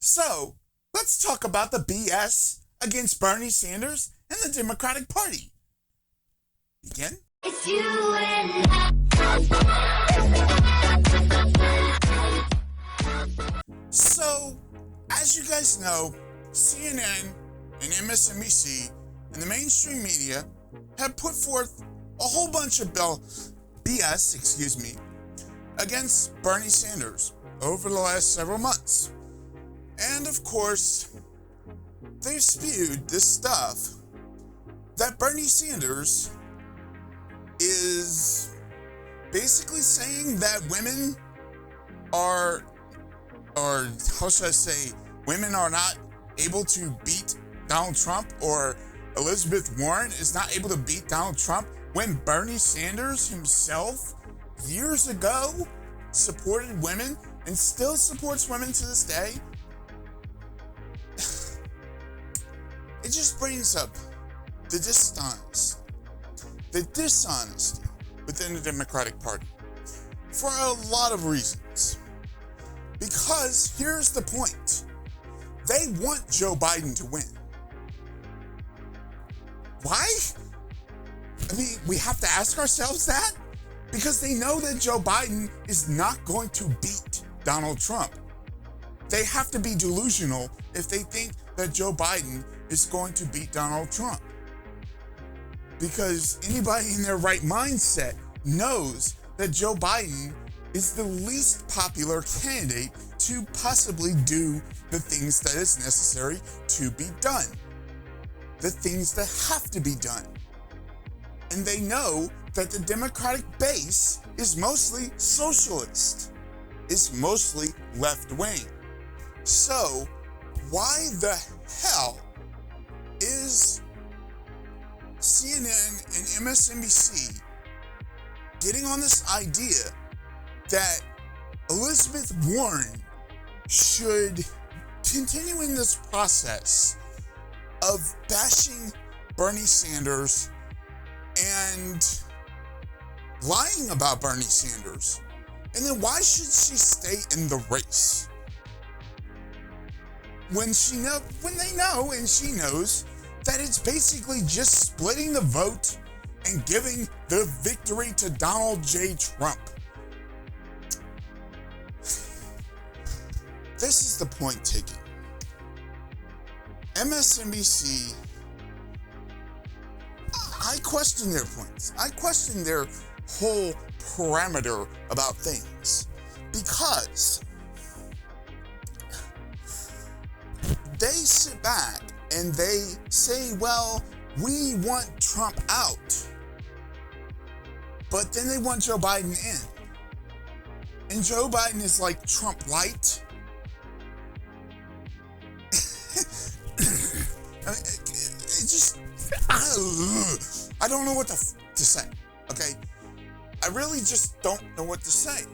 So, let's talk about the BS against Bernie Sanders and the Democratic Party. Begin? It's you and So, as you guys know, CNN and MSNBC and the mainstream media have put forth a whole bunch of BS, against Bernie Sanders over the last several months. And of course, they spewed this stuff that Bernie Sanders is basically saying that women are, or how should I say, women are not able to beat Donald Trump, or Elizabeth Warren is not able to beat Donald Trump, when Bernie Sanders himself years ago supported women and still supports women to this day. It just brings up the dishonesty within the Democratic Party for a lot of reasons. Because here's the point. They want Joe Biden to win. Why? I mean, we have to ask ourselves that, because they know that Joe Biden is not going to beat Donald Trump. They have to be delusional if they think that Joe Biden is going to beat Donald Trump. Because anybody in their right mindset knows that Joe Biden is the least popular candidate to possibly do the things that is necessary to be done. The things that have to be done. And they know that the Democratic base is mostly socialist. It's mostly left-wing. So, why the hell is CNN and MSNBC getting on this idea that Elizabeth Warren should continue in this process of bashing Bernie Sanders and lying about Bernie Sanders? And then why should she stay in the race? When they know and she knows that it's basically just splitting the vote and giving the victory to Donald J. Trump. This is the point taken. MSNBC, I question their points. I question their whole parameter about things, because they sit back and they say, well, we want Trump out, but then they want Joe Biden in. And Joe Biden is like Trump light. I don't know what to say, okay? I really just don't know what to say.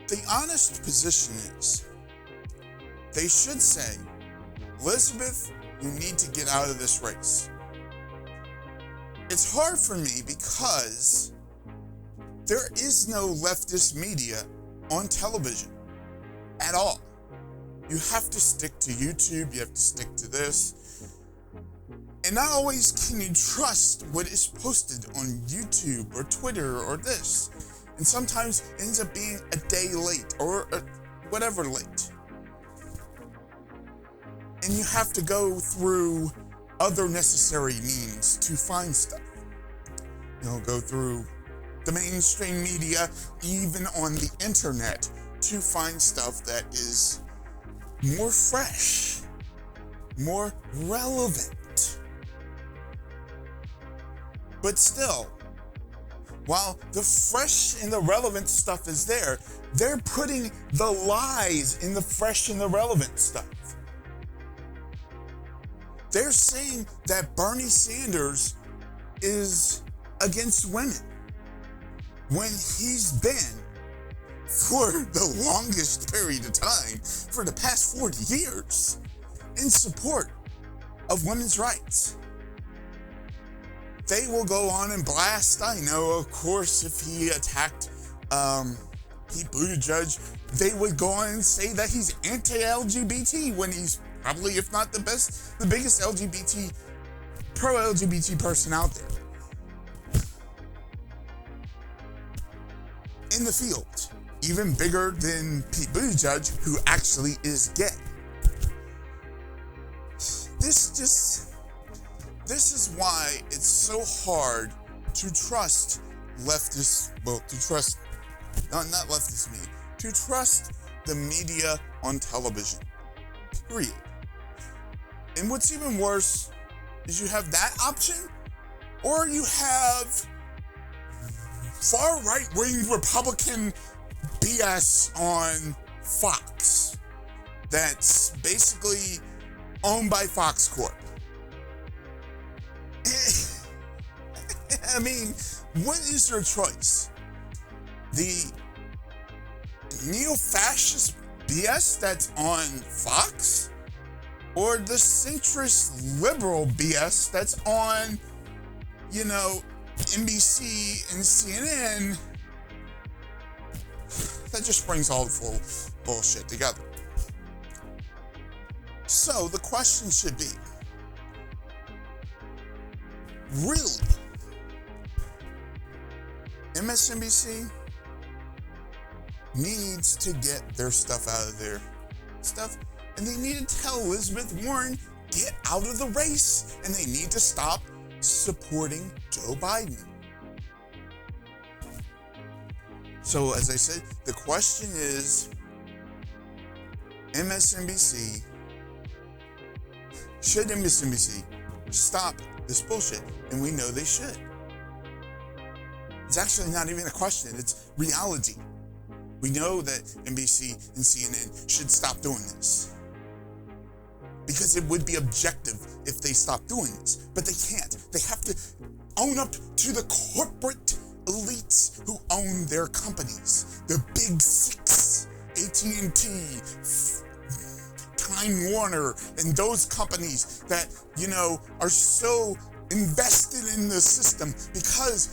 The honest position is, they should say, Elizabeth, you need to get out of this race. It's hard for me because there is no leftist media on television at all. You have to stick to YouTube, you have to stick to this. And not always can you trust what is posted on YouTube or Twitter or this. And sometimes it ends up being a day late or whatever late. And you have to go through other necessary means to find stuff. Go through the mainstream media, even on the internet, to find stuff that is more fresh, more relevant. But still, while the fresh and the relevant stuff is there, they're putting the lies in the fresh and the relevant stuff. They're saying that Bernie Sanders is against women when he's been, for the longest period of time, for the past 40 years, in support of women's rights. They will go on and blast, I know, of course, if he attacked Pete Buttigieg, they would go on and say that he's anti-LGBT when he's probably, if not the biggest pro-LGBT person out there in the field, even bigger than Pete Buttigieg, who actually is gay. This is why it's so hard to trust leftists, to trust the media on television, period. And what's even worse is you have that option, or you have far right-wing Republican BS on Fox that's basically owned by Fox Corp. I mean, what is your choice? The neo-fascist BS that's on Fox, or the centrist liberal BS that's on, NBC and CNN? That just brings all the full bullshit together. So the question should be, really, MSNBC needs to get their stuff out of their stuff, and they need to tell Elizabeth Warren, get out of the race, and they need to stop supporting Joe Biden. So, as I said, the question is, should MSNBC stop this bullshit? And we know they should. It's actually not even a question, it's reality. We know that NBC and CNN should stop doing this, because it would be objective if they stopped doing this, but they can't. They have to own up to the corporate elites who own their companies, the big six, AT&T, Time Warner, and those companies that, are so invested in the system, because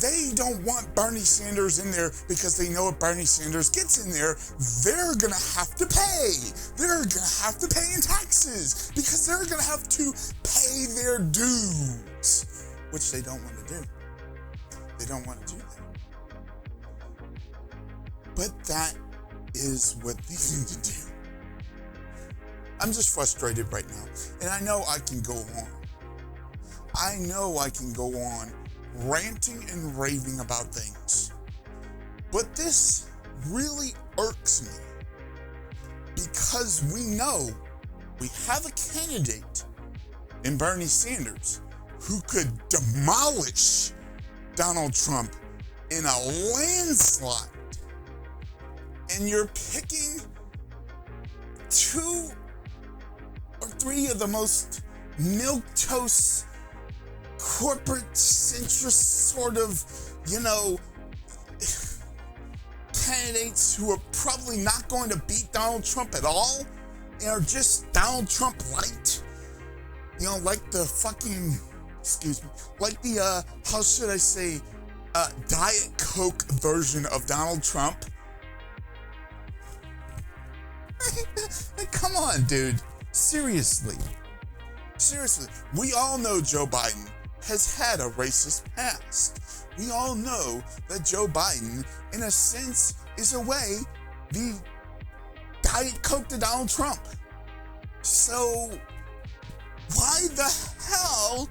they don't want Bernie Sanders in there, because they know if Bernie Sanders gets in there, they're going to have to pay. They're going to have to pay in taxes, because they're going to have to pay their dues, which they don't want to do. They don't want to do that. But that is what they need to do. I'm just frustrated right now, and I know I can go on. Ranting and raving about things. But this really irks me, because we know we have a candidate in Bernie Sanders who could demolish Donald Trump in a landslide. And you're picking 2 or 3 of the most milquetoast, corporate centrist sort of, candidates who are probably not going to beat Donald Trump at all, and are just Donald Trump light. Like the fucking, like the, how should I say, Diet Coke version of Donald Trump. Come on, dude. Seriously, we all know Joe Biden has had a racist past. We all know that Joe Biden, in a sense, is a way the Diet Coke to Donald Trump. So, why the hell,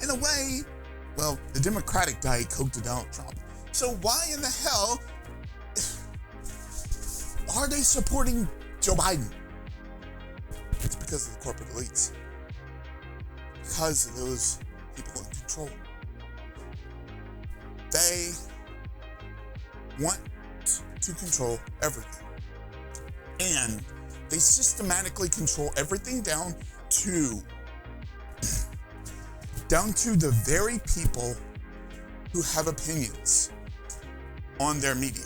in a way, the Democratic Diet Coke to Donald Trump. So why in the hell are they supporting Joe Biden? It's because of the corporate elites. Because of those people in control. They want to control everything. And they systematically control everything down to the very people who have opinions on their media.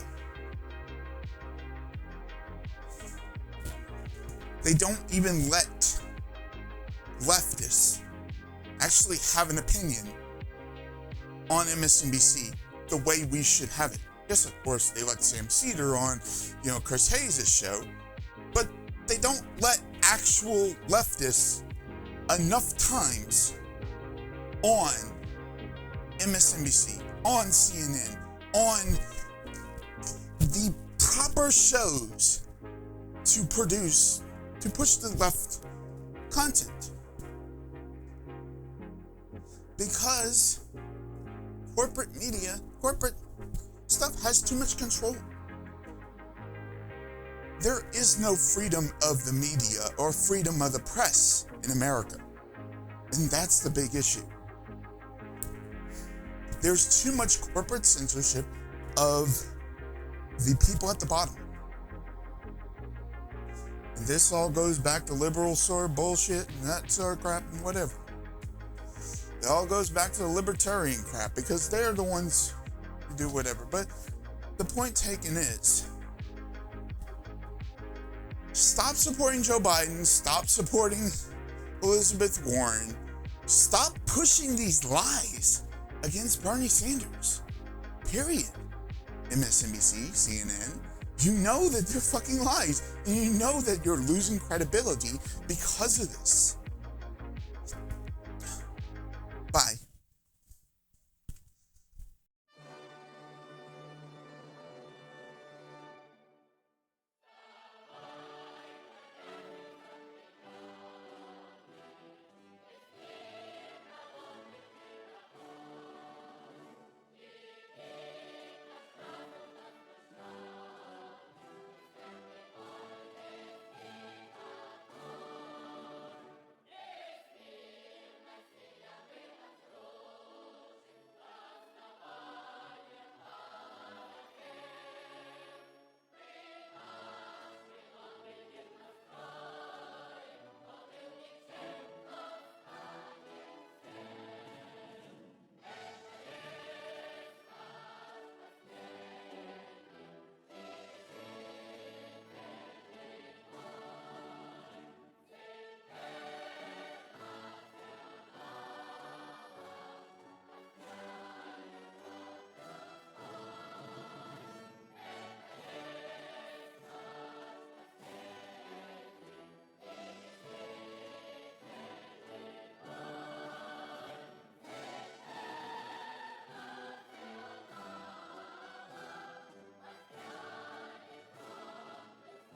They don't even let leftists actually have an opinion on MSNBC the way we should have it. Yes, of course, they let Sam Cedar on, Chris Hayes' show, but they don't let actual leftists enough times on MSNBC, on CNN, on the proper shows to push the left content. Because corporate media, corporate stuff has too much control. There is no freedom of the media or freedom of the press in America. And that's the big issue. There's too much corporate censorship of the people at the bottom. And this all goes back to liberal sort of bullshit and that sort of crap and whatever. It all goes back to the libertarian crap because they're the ones who do whatever. But the point taken is, stop supporting Joe Biden, stop supporting Elizabeth Warren, stop pushing these lies against Bernie Sanders. Period. MSNBC, CNN, you know that they're fucking lies, and you know that you're losing credibility because of this.